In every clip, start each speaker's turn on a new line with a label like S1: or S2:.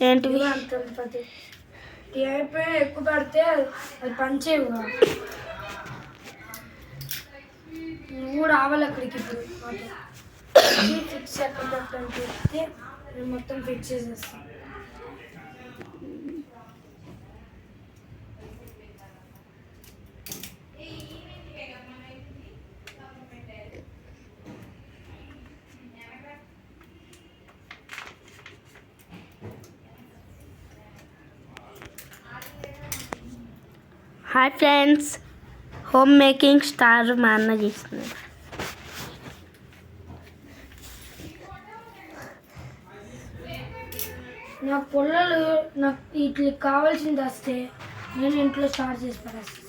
S1: ఏంటివి?
S2: అయిపోయి ఎక్కువ పడితే అది పనిచేయవుగా. నువ్వు కూడా రావాలి అక్కడికి ఇప్పుడు. ఫిక్స్ ఎక్కడ పెట్టాలని చెప్తే నేను మొత్తం ఫిక్స్ చేసేస్తాను.
S1: Hi friends, home making star మా అన్న చేస్తున్నాడు.
S2: నాకు పొల్లలు నాకు వీటికి కావాల్సింది వస్తే నేను ఇంట్లో స్టార్ట్ చేసి పడేస్తాను.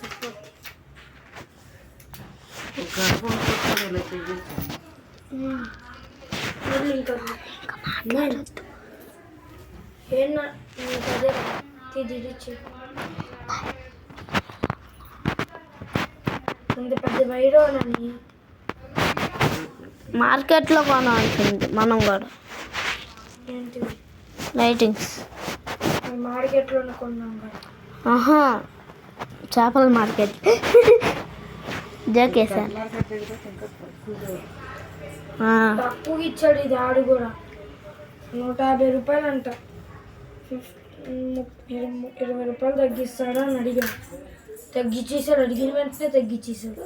S2: పెద్ద వైరోనని
S1: మార్కెట్లో కొనాల్సింది మనం కూడా.
S2: ఏంటి
S1: లైటింగ్స్
S2: మార్కెట్లోనే కొన్నాం కదా.
S1: ఆహా, చేపల మార్కెట్. జోకేసాను.
S2: తక్కువ ఇచ్చాడు ఇది. ఆడు కూడా 150 రూపాయలు అంట. 20 రూపాయలు తగ్గిస్తాడా అని అడిగాడు. తగ్గించేసాడు. అడిగిన వెంటనే తగ్గించేసాడు.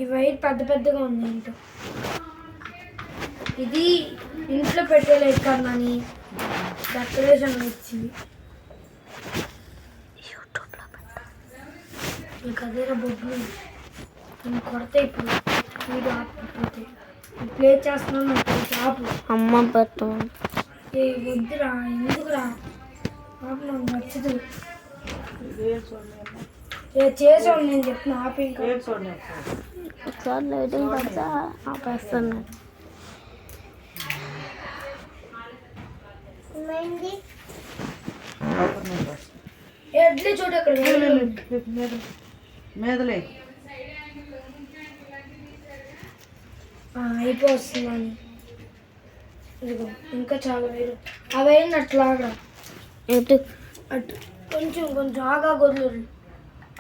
S2: ఈ వైర్ పెద్ద పెద్దగా ఉంది ఏంటో. ఇది ఇంట్లో పెట్టే లైట్ కన్నాని డెకరేషన్ వచ్చింది. ఇంకా అదేరా బొగ్గులు నేను కొడతా. ఇప్పుడు వీడు ఆపకపోతే ప్లే చేస్తున్నాను. ఆపు.
S1: అమ్మ పెట్టు.
S2: ఏ వద్దురా, ఎందుకురా ఆపు. నాకు నచ్చదు. చేసాను నేను చెప్తున్నా. ఆపి ఇంకా
S1: ఒకసారి లైటింగ్ పడితే ఆపేస్తాను.
S2: ఎడ్లీ చూడు అక్కడ
S3: మేదలే
S2: అయిపోతుందని. ఇదిగో ఇంకా చాలా వేరు. అవైంది అట్లాగా.
S1: ఎటు
S2: అటు కొంచెం కొంచెం ఆగా వదులు.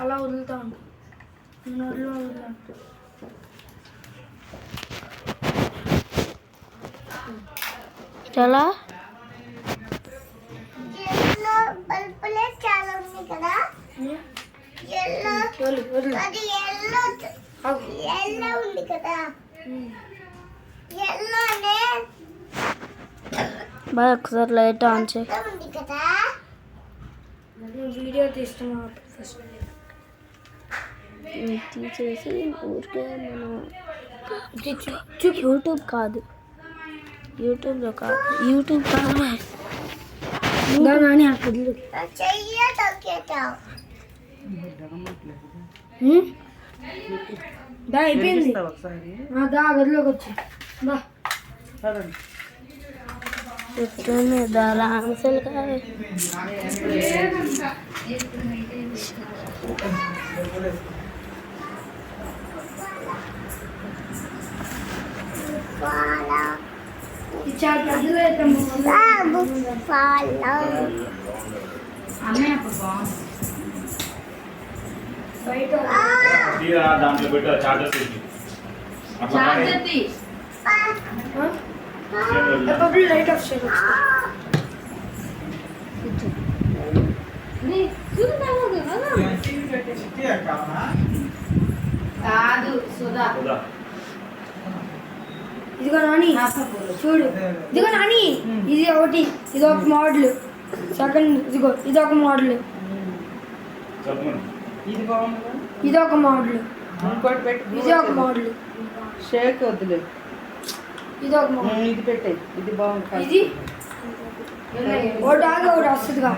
S2: అలా వదులుతా ఉంటా.
S1: చాలా
S4: చాలా ఉంది కదా. ఉంది కదా.
S1: బాగా ఒకసారి లైట్ ఆన్ చేయి.
S4: ఉంది కదా.
S2: వీడియో తీస్తున్నా ఫస్ట్.
S1: తీసేసి ఊరికే మనం యూట్యూబ్ కాదు, యూట్యూబ్లో కాదు, యూట్యూబ్ కాదు
S2: అని అక్కడ అయిపోయింది. దా గదిలోకి వచ్చి
S1: చెప్తుంది దారా ఆన్సర్గా.
S2: చాలా పెద్దగా అయితే బయట
S5: దాంట్లో పెట్టు చార్జర్
S2: లైట్ ఆఫ్ చేయాలి. ఇదిగో నాని చూడు. ఇదిగో నాని ఇది ఒకటి. ఇది ఒక మోడల్. సెకండ్ ఇదిగో ఇది ఒక మోడల్. ఇది ఒక మోడల్. ఇది ఒక మోడల్.
S3: షేక్ వద్దులే.
S2: ఇది ఒక మోడల్.
S3: ఇది పెట్టే. ఇది బాగుంటుంది.
S2: ఇది ఒకటి ఆగా ఒకటి వస్తుందిగా.